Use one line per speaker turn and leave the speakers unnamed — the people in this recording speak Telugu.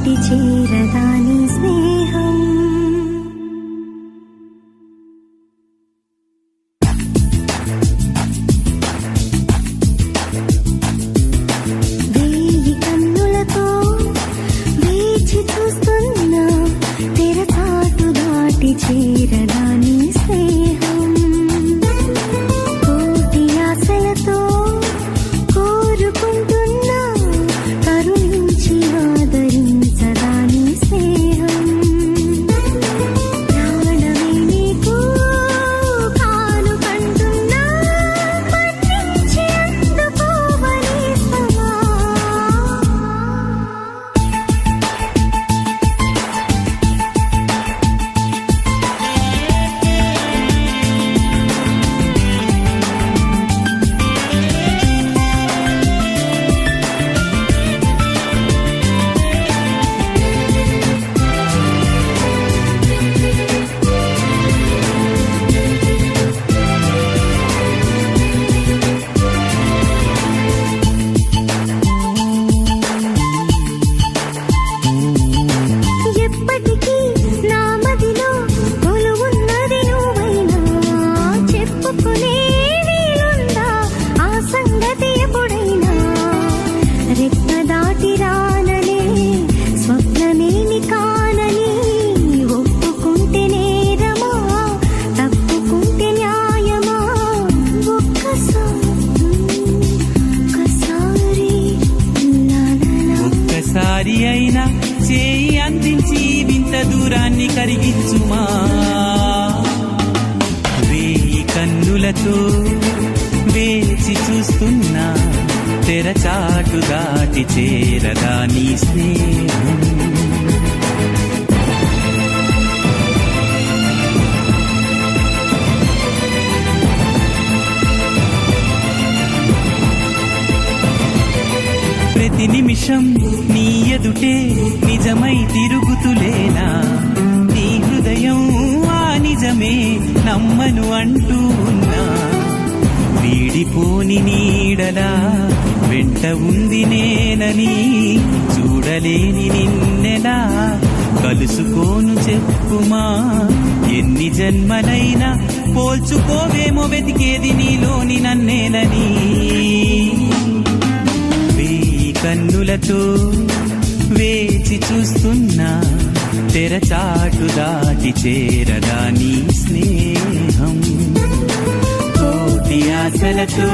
దాటి చేరదాని స్నేహం. వేయి కన్నులతో వేచి చూస్తున్నా తెరచాటు దాటి చేరదాని స్నేహం. కోటి ఆశలతో కోరుకుంటున్నా కరుణించి ఆదరించదాని స్నేహం. ప్రాణమే నీకు కానుకంటున్నా మన్నించి అందుకోవనేస్తమా. ఎప్పటికీ నా మదిలో కొలువున్నది నువ్వైనా చెప్పుకునే వీలుందా ఆ సంగతి ఎప్పుడైనా. రెక్క దాటి రాననే స్వప్నమేమి కానని ఒప్పుకుంటే నేరమా తప్పుకుంటే న్యాయమా.
ఒక్కసారి అయినా చేయి అందించి వింత దూరాన్ని కరిగించుమా. వేయి కన్నులతో వేచి చూస్తున్నా తెరచాటు దాటి చేరదాని స్నేహం. ప్రతి నిమిషం నీ ఎదుటే నిజమై తిరుగుతులేనా. నీ హృదయం ఆ నిజమే నమ్మను అంటూ ఉన్నా. వీడిపోని నీడలా వెంట ఉంది నేనని చూడలేని నిన్నెలా కలుసుకోను చెప్పుమా. ఎన్ని జన్మలైనా పోల్చుకోవేమో వెతికేది నీలోని నన్నేనని. కన్నులతో వేచి చూస్తున్నా తెరచాటు దాటి చేరదాని స్నేహం. కోటి ఆశలతో